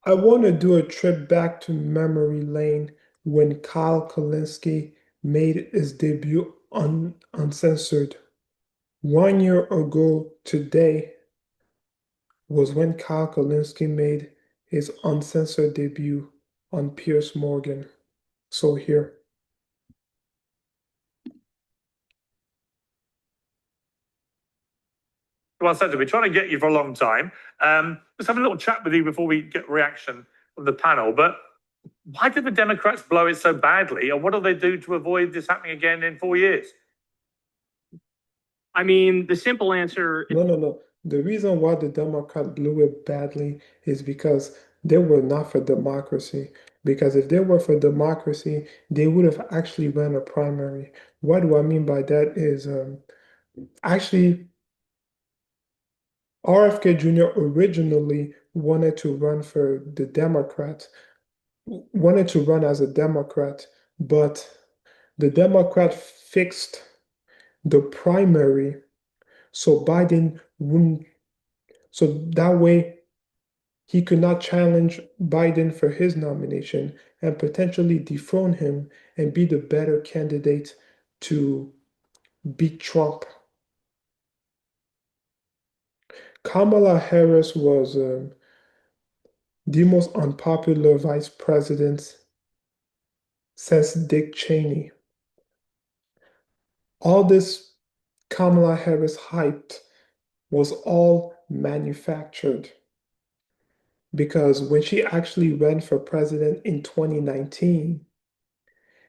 I want to do a trip back to memory lane when Kyle Kulinsky made his debut on Uncensored. 1 year ago today was when Kyle Kulinsky made his uncensored debut on Piers Morgan. So here. Well, Sandra, we're trying to get you for a long time. Let's have a little chat with you before we get reaction from the panel. But why did the Democrats blow it so badly, and what do they do to avoid this happening again in 4 years? I mean, the simple answer. No. The reason why the Democrat blew it badly is because they were not for democracy. Because if they were for democracy, they would have actually run a primary. What do I mean by that is actually RFK Jr. originally wanted to run for the Democrats, wanted to run as a Democrat, but the Democrat fixed the primary so Biden wouldn't, so that way he could not challenge Biden for his nomination and potentially dethrone him and be the better candidate to beat Trump. Kamala Harris was the most unpopular vice president since Dick Cheney. All this Kamala Harris hyped was all manufactured because when she actually ran for president in 2019,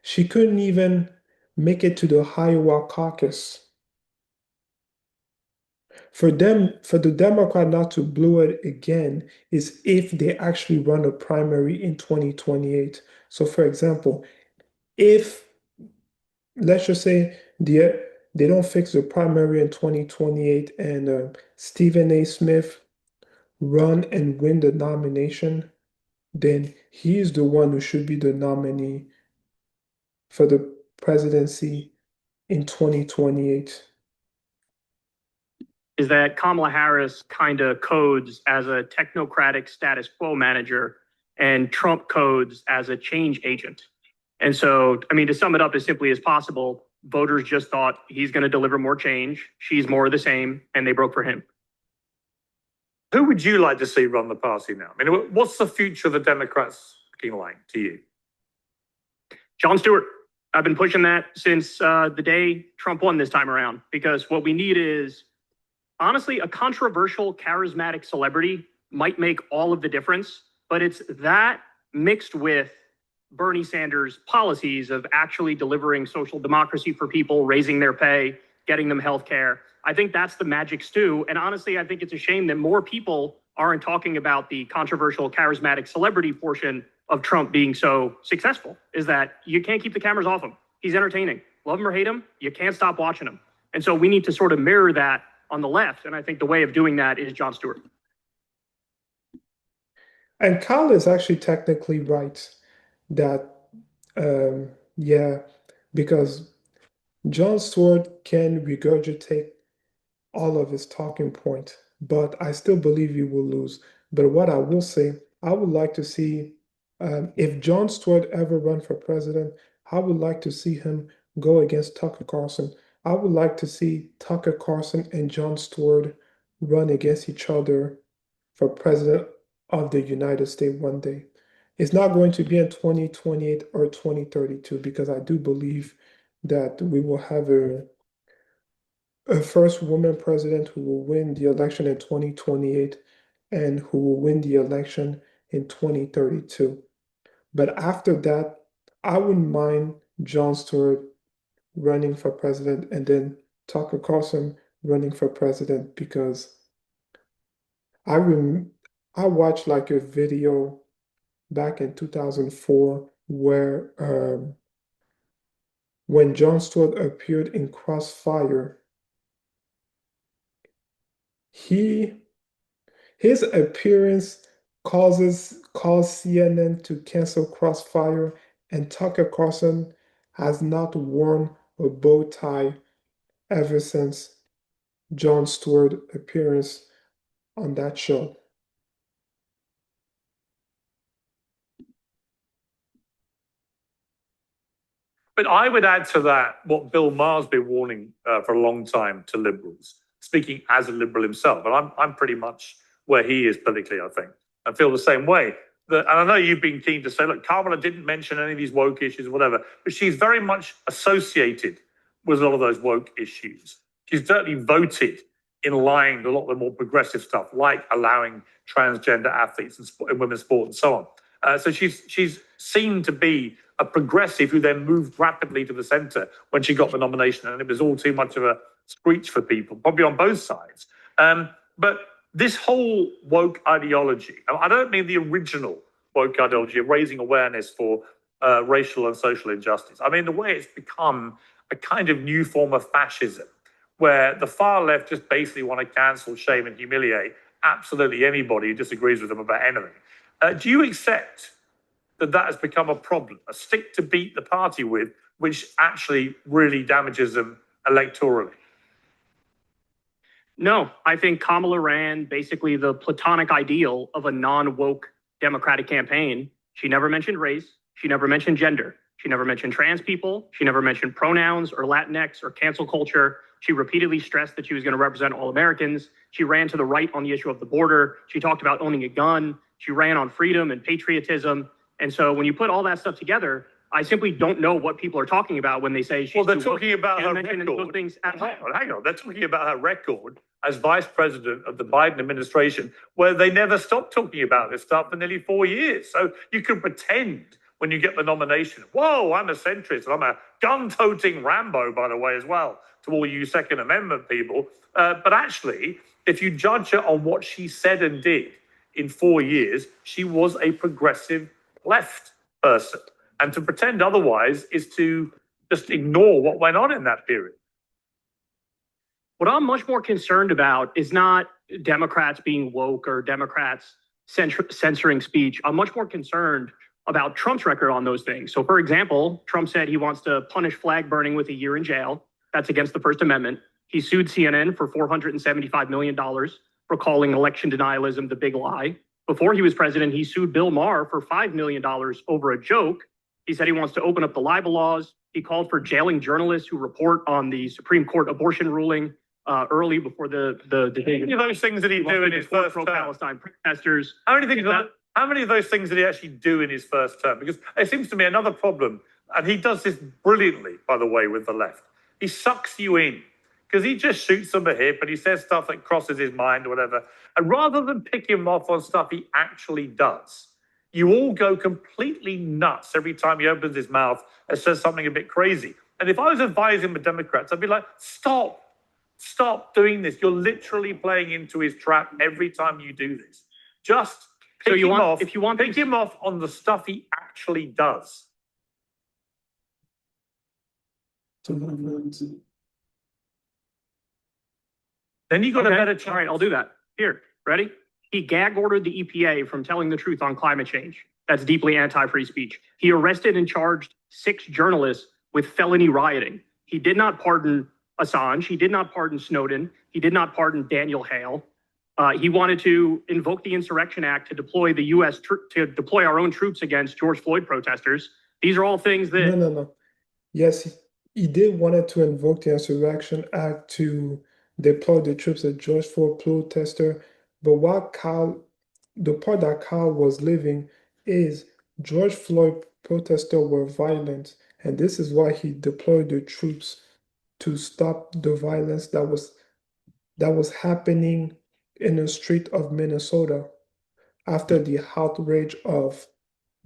she couldn't even make it to the Iowa caucus. For them, for the Democrat not to blow it again is if they actually run a primary in 2028. So, for example, if let's just say they don't fix the primary in 2028 and Stephen A. Smith run and win the nomination, then he's the one who should be the nominee for the presidency in 2028. Is that Kamala Harris kind of codes as a technocratic status quo manager and Trump codes as a change agent. And so, I mean, to sum it up as simply as possible, voters just thought he's going to deliver more change. She's more of the same, and they broke for him. Who would you like to see run the party now? I mean, what's the future of the Democrats looking like to you? Jon Stewart. I've been pushing that since the day Trump won this time around, because what we need is, honestly, a controversial, charismatic celebrity might make all of the difference, but it's that mixed with Bernie Sanders' policies of actually delivering social democracy for people, raising their pay, getting them health care. I think that's the magic stew. And honestly, I think it's a shame that more people aren't talking about the controversial, charismatic celebrity portion of Trump being so successful, is that you can't keep the cameras off him. He's entertaining. Love him or hate him, you can't stop watching him. And so we need to sort of mirror that on the left. And I think the way of doing that is Jon Stewart. And Kyle is actually technically right that, yeah, because Jon Stewart can regurgitate all of his talking points, but I still believe he will lose. But what I will say, I would like to see if Jon Stewart ever run for president, I would like to see him go against Tucker Carlson. I would like to see Tucker Carlson and Jon Stewart run against each other for president of the United States one day. It's not going to be in 2028 or 2032 because I do believe that we will have a first woman president who will win the election in 2028 and who will win the election in 2032. But after that, I wouldn't mind Jon Stewart running for president and then Tucker Carlson running for president because I rem I watched like a video back in 2004 where when Jon Stewart appeared in Crossfire, he his appearance caused CNN to cancel Crossfire, and Tucker Carlson has not worn a bow tie ever since Jon Stewart appearance on that show. But I would add to that what Bill Maher's been warning for a long time to liberals, speaking as a liberal himself. And I'm pretty much where he is politically, I think. I feel the same way. And I know you've been keen to say, look, Kamala didn't mention any of these woke issues or whatever, but she's very much associated with a lot of those woke issues. She's certainly voted in line with a lot of the more progressive stuff, like allowing transgender athletes in women's sport and so on. So she's seen to be a progressive who then moved rapidly to the center when she got the nomination, and it was all too much of a screech for people, probably on both sides. But this whole woke ideology, I don't mean the original woke ideology of raising awareness for racial and social injustice. I mean the way it's become a kind of new form of fascism, where the far left just basically want to cancel, shame, and humiliate absolutely anybody who disagrees with them about anything. Do you accept that has become a problem, a stick to beat the party with, which actually really damages them electorally? No, I think Kamala ran basically the platonic ideal of a non-woke Democratic campaign. She never mentioned race. She never mentioned gender. She never mentioned trans people. She never mentioned pronouns or Latinx or cancel culture. She repeatedly stressed that she was going to represent all Americans. She ran to the right on the issue of the border. She talked about owning a gun. She ran on freedom and patriotism. And so when you put all that stuff together, I simply don't know what people are talking about when they say she's well, they're talking about her record. Those things hang on. They're talking about her record as vice president of the Biden administration, where they never stopped talking about this stuff for nearly 4 years. So you can pretend when you get the nomination, whoa, I'm a centrist, and I'm a gun-toting Rambo, by the way, as well, to all you Second Amendment people. But actually, if you judge her on what she said and did in 4 years, she was a progressive left person. And to pretend otherwise is to just ignore what went on in that period. What I'm much more concerned about is not Democrats being woke or Democrats censoring speech. I'm much more concerned about Trump's record on those things. So, for example, Trump said he wants to punish flag burning with a year in jail. That's against the First Amendment. He sued CNN for $475 million for calling election denialism the big lie. Before he was president, he sued Bill Maher for $5 million over a joke. He said he wants to open up the libel laws. He called for jailing journalists who report on the Supreme Court abortion ruling early before the How many of those things did he do in his first term? Pro-Palestine protesters. How many of those things did he actually do in his first term? Because it seems to me another problem, and he does this brilliantly, by the way, with the left. He sucks you in because he just shoots from the hip and he says stuff that crosses his mind or whatever. And rather than pick him off on stuff he actually does, you all go completely nuts every time he opens his mouth and says something a bit crazy. And if I was advising the Democrats, I'd be like, stop doing this. You're literally playing into his trap every time you do this. Just pick him off on the stuff he actually does. Then you got a better chance. All right, I'll do that. Here, ready? He gag ordered the EPA from telling the truth on climate change. That's deeply anti-free speech. He arrested and charged 6 journalists with felony rioting. He did not pardon Assange. He did not pardon Snowden. He did not pardon Daniel Hale. He wanted to invoke the Insurrection Act to deploy the U.S. to deploy our own troops against George Floyd protesters. These are all things that... No. Yes, he did wanted to invoke the Insurrection Act to deploy the troops at George Floyd protester. But the part that Kyle was living is George Floyd protesters were violent, and this is why he deployed the troops to stop the violence that was happening in the street of Minnesota after the outrage of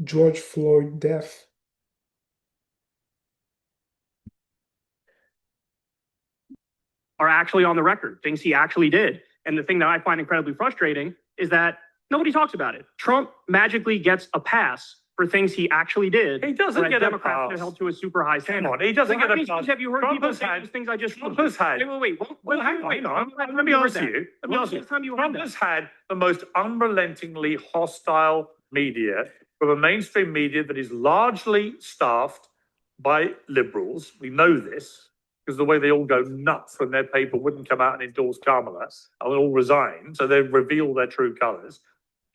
George Floyd's death. Are actually on the record, things he actually did. And the thing that I find incredibly frustrating is that nobody talks about it. Trump magically gets a pass for things he actually did. He doesn't get a pass. Held to a super high standard. He doesn't get a pass. Have you heard people say those things I just... Trump has had... Wait. Hang on. Let me answer you. Trump has had the most unrelentingly hostile media from a mainstream media that is largely staffed by liberals. We know this because the way they all go nuts when their paper wouldn't come out and endorse Kamala, and they all resign, so they reveal their true colors.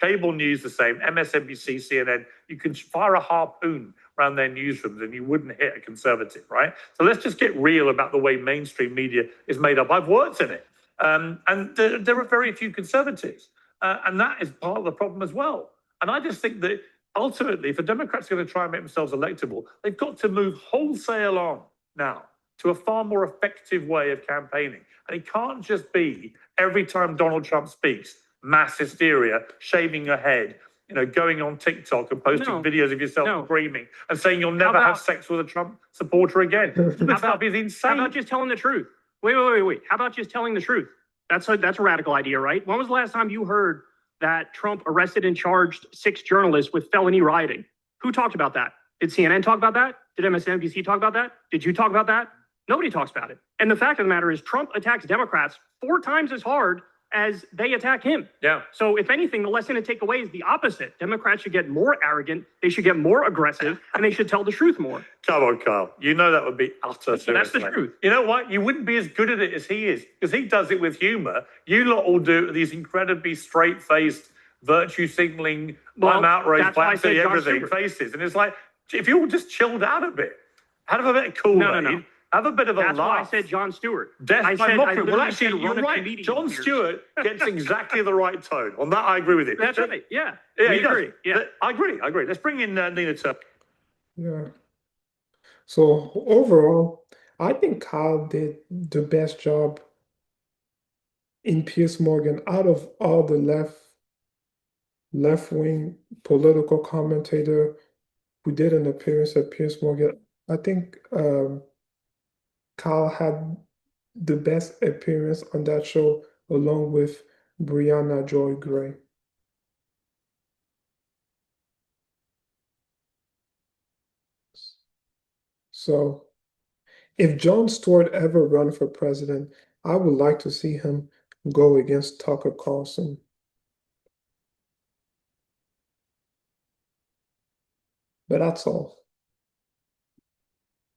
Cable news the same, MSNBC, CNN, you can fire a harpoon around their newsrooms and you wouldn't hit a conservative, right? So let's just get real about the way mainstream media is made up. I've worked in it. And there are very few conservatives. And that is part of the problem as well. And I just think that ultimately, if the Democrats are going to try and make themselves electable, they've got to move wholesale on now to a far more effective way of campaigning. And it can't just be every time Donald Trump speaks, mass hysteria, shaving your head, going on TikTok and posting videos of yourself screaming and saying you'll never have sex with a Trump supporter again. That stuff is insane. How about just telling the truth? Wait. How about just telling the truth? That's a radical idea, right? When was the last time you heard that Trump arrested and charged 6 journalists with felony rioting? Who talked about that? Did CNN talk about that? Did MSNBC talk about that? Did you talk about that? Nobody talks about it. And the fact of the matter is Trump attacks Democrats 4 times as hard as they attack him. Yeah. So if anything, the lesson to take away is the opposite. Democrats should get more arrogant, they should get more aggressive, and they should tell the truth more. Come on, Kyle. You know that would be utter suicide. That's the truth. You know what? You wouldn't be as good at it as he is, because he does it with humor. You lot all do these incredibly straight-faced, virtue-signaling, I'm outraged, black everything faces. And it's like, if you all just chilled out a bit, have a bit of Kool-Aid, No. have a bit of a laugh. That's why I said Jon Stewart. Death by mockery. Well, actually, you're run a right. comedian Jon here. Stewart gets exactly the right tone. On that, I agree with you. That's right. Yeah. Yeah, We he does. agree. Yeah. I agree. Let's bring in Nina Turner. Yeah. So overall, I think Kyle did the best job in Piers Morgan out of all the left-wing political commentator who did an appearance at Piers Morgan. I think Kyle had the best appearance on that show along with Brianna Joy Gray. So if Jon Stewart ever run for president, I would like to see him go against Tucker Carlson. But that's all.